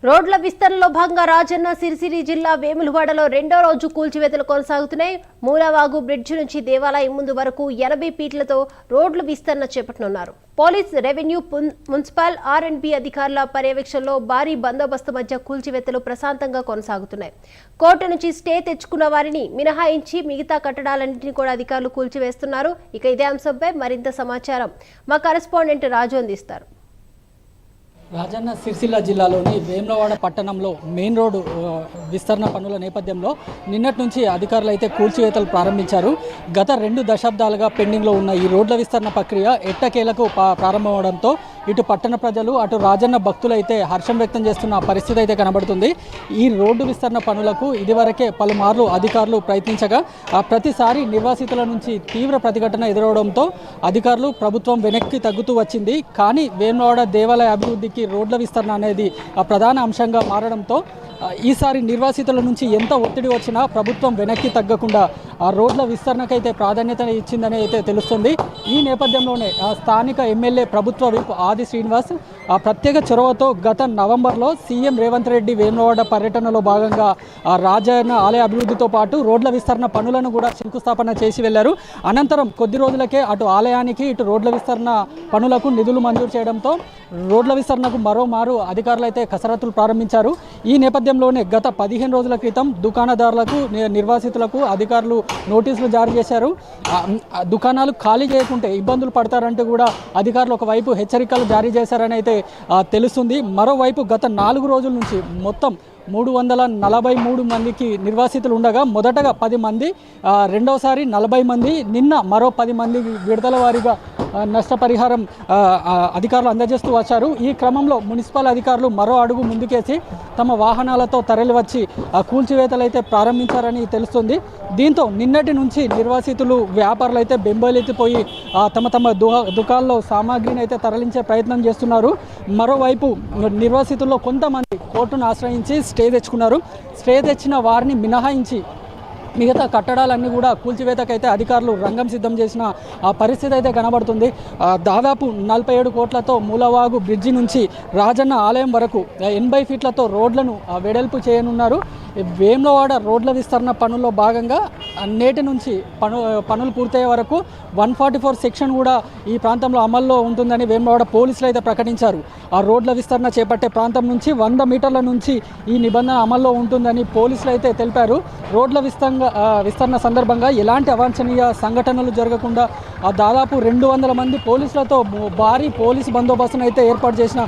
రోడ్ల విస్తరణలో భాగంగా రాజన్న సిరిసిరి జిల్లా వేములవాడలో రెండో రోజు కూల్చివేతలు కొనసాగుతున్నాయి. మూలవాగు బ్రిడ్జి నుంచి దేవాలయం ముందు వరకు 80 ఫీట్లతో రోడ్ల విస్తరణ చేపట్టనున్నారు. పోలీస్, రెవెన్యూ, మున్సిపల్, R&B అధికారుల పర్యవేక్షణలో భారీ బందోబస్తు మధ్య కూల్చివేతలు ప్రశాంతంగా కొనసాగుతున్నాయి. కోర్టు నుంచి స్టే తెచ్చుకున్న వారిని మినహాయించి మిగతా కట్టడాలన్నింటినీ కూడా అధికారులు కూల్చివేస్తున్నారు. ఇక ఇదే అంశంపై మరింత సమాచారం మా కరెస్పాండెంట్ రాజు అందిస్తారు. రాజన్న సిరిసిల్ల జిల్లాలోని వేములవాడ పట్టణంలో మెయిన్ రోడ్డు విస్తరణ పనుల నేపథ్యంలో నిన్నటి నుంచి అధికారులు అయితే కూల్చివేతలు ప్రారంభించారు. గత 2 దశాబ్దాలుగా పెండింగ్లో ఉన్న ఈ రోడ్ల విస్తరణ ప్రక్రియ ఎట్టకేలకు ప్రారంభమవడంతో ఇటు పట్టణ ప్రజలు అటు రాజన్న భక్తులు అయితే హర్షం వ్యక్తం చేస్తున్న పరిస్థితి అయితే కనబడుతుంది. ఈ రోడ్డు విస్తరణ పనులకు ఇదివరకే పలుమార్లు అధికారులు ప్రయత్నించగా ప్రతిసారి నిర్వాసితుల నుంచి తీవ్ర ప్రతిఘటన ఎదురవడంతో అధికారులు ప్రభుత్వం వెనక్కి తగ్గుతూ వచ్చింది. కానీ వేములవాడ దేవాలయ అభివృద్ధికి రోడ్ల విస్తరణ అనేది ప్రధాన అంశంగా మారడంతో ఈసారి నిర్వాసితుల నుంచి ఎంత ఒత్తిడి వచ్చినా ప్రభుత్వం వెనక్కి తగ్గకుండా ఆ రోడ్ల విస్తరణకైతే ప్రాధాన్యత ఇచ్చిందని అయితే తెలుస్తుంది. ఈ నేపథ్యంలోనే స్థానిక ఎమ్మెల్యే ప్రభుత్వ విప్ ఆది శ్రీనివాస్ ప్రత్యేక చొరవతో గత నవంబర్లో సీఎం రేవంత్ రెడ్డి వేములవాడ పర్యటనలో భాగంగా రాజన్న ఆలయ అభివృద్ధితో పాటు రోడ్ల విస్తరణ పనులను కూడా శంకుస్థాపన చేసి వెళ్లారు. అనంతరం కొద్ది రోజులకే అటు ఆలయానికి ఇటు రోడ్ల విస్తరణ పనులకు నిధులు మంజూరు చేయడంతో రోడ్ల విస్తరణకు మరోమారు అధికారులు అయితే కసరత్తులు ప్రారంభించారు. ఈ నేపథ్యంలోనే గత 15 రోజుల క్రితం దుకాణదారులకు, నిర్వాసితులకు అధికారులు నోటీసులు జారీ చేశారు. దుకాణాలు ఖాళీ చేయకుంటే ఇబ్బందులు పడతారంటూ కూడా అధికారులు ఒకవైపు హెచ్చరికలు జారీ చేశారని అయితే తెలుస్తుంది. మరోవైపు గత 4 రోజుల నుంచి మొత్తం 343 మందికి నిర్వాసితులు ఉండగా మొదటగా 10 మంది, రెండోసారి 40 మంది, నిన్న మరో 10 మంది విడుదల వారీగా నష్టపరిహారం అధికారులు అందజేస్తూ వచ్చారు. ఈ క్రమంలో మున్సిపల్ అధికారులు మరో అడుగు ముందుకేసి తమ వాహనాలతో తరలివచ్చి కూల్చివేతలు అయితే ప్రారంభించారని తెలుస్తుంది. దీంతో నిన్నటి నుంచి నిర్వాసితులు, వ్యాపారులు అయితే బెంబేలెత్తిపోయి తమ తమ దుకాణాల్లో సామాగ్రిని అయితే తరలించే ప్రయత్నం చేస్తున్నారు. మరోవైపు నిర్వాసితుల్లో కొంతమంది కోర్టును ఆశ్రయించి స్టే తెచ్చుకున్నారు. స్టే తెచ్చిన వారిని మినహాయించి మిగతా కట్టడాలన్నీ కూడా కూల్చివేతకైతే అధికారులు రంగం సిద్ధం చేసిన పరిస్థితి అయితే కనబడుతుంది. దాదాపు 47 కోట్లతో మూలవాగు బ్రిడ్జి నుంచి రాజన్న ఆలయం వరకు 80 ఫీట్లతో రోడ్లను వెడల్పు చేయనున్నారు. వేములవాడ రోడ్ల విస్తరణ పనుల్లో భాగంగా నేటి నుంచి పనులు పూర్తయ్యే వరకు 144 సెక్షన్ కూడా ఈ ప్రాంతంలో అమల్లో ఉంటుందని వేములవాడ పోలీసులు అయితే ప్రకటించారు. ఆ రోడ్ల విస్తరణ చేపట్టే ప్రాంతం నుంచి 100 మీటర్ల నుంచి ఈ నిబంధన అమల్లో ఉంటుందని పోలీసులు అయితే తెలిపారు. రోడ్ల విస్తరణ సందర్భంగా ఎలాంటి అవాంఛనీయ సంఘటనలు జరగకుండా దాదాపు 200 మంది పోలీసులతో భారీ పోలీసు బందోబస్తును అయితే ఏర్పాటు చేసిన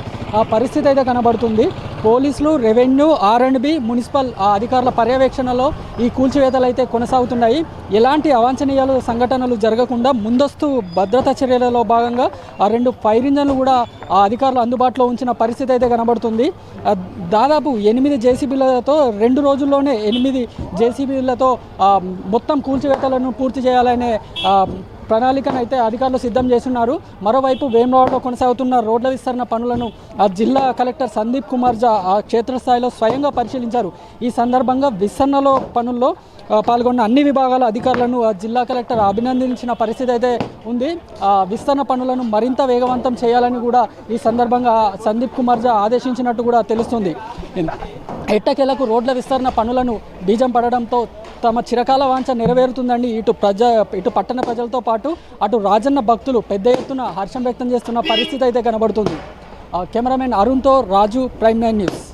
పరిస్థితి అయితే కనబడుతుంది. పోలీసులు, రెవెన్యూ, R&B, మున్సిపల్ అధికారుల పర్యవేక్షణలో ఈ కూల్చివేతలు అయితే కొనసాగుతున్నాయి. ఎలాంటి అవాంఛనీయాలు సంఘటనలు జరగకుండా ముందస్తు భద్రతా చర్యలలో భాగంగా 2 ఫైర్ ఇంజన్లు కూడా అధికారులు అందుబాటులో ఉంచిన పరిస్థితి అయితే కనబడుతుంది. దాదాపు 8 JCBలతో 2 రోజుల్లోనే 8 JCBలతో మొత్తం కూల్చివేతలను పూర్తి చేయాలనే ప్రణాళికను అయితే అధికారులు సిద్ధం చేస్తున్నారు. మరోవైపు వేములవాడలో కొనసాగుతున్న రోడ్ల విస్తరణ పనులను జిల్లా కలెక్టర్ సందీప్ కుమార్ జా క్షేత్రస్థాయిలో స్వయంగా పరిశీలించారు. ఈ సందర్భంగా విస్తరణలో పనుల్లో పాల్గొన్న అన్ని విభాగాల అధికారులను జిల్లా కలెక్టర్ అభినందించిన పరిస్థితి అయితే ఉంది. విస్తరణ పనులను మరింత వేగవంతం చేయాలని కూడా ఈ సందర్భంగా సందీప్ కుమార్ జా ఆదేశించినట్టు కూడా తెలుస్తుంది. ఎట్టకేలకు రోడ్ల విస్తరణ పనులను బీజం పడడంతో తమ చిరకాల వాంఛ నెరవేరుతుందండి. ఇటు పట్టణ ప్రజలతో పాటు అటు రాజన్న భక్తులు పెద్ద ఎత్తున హర్షం వ్యక్తం చేస్తున్న పరిస్థితి అయితే కనబడుతుంది. కెమెరామెన్ అరుణ్తో రాజు, ప్రైమ్ 9 న్యూస్.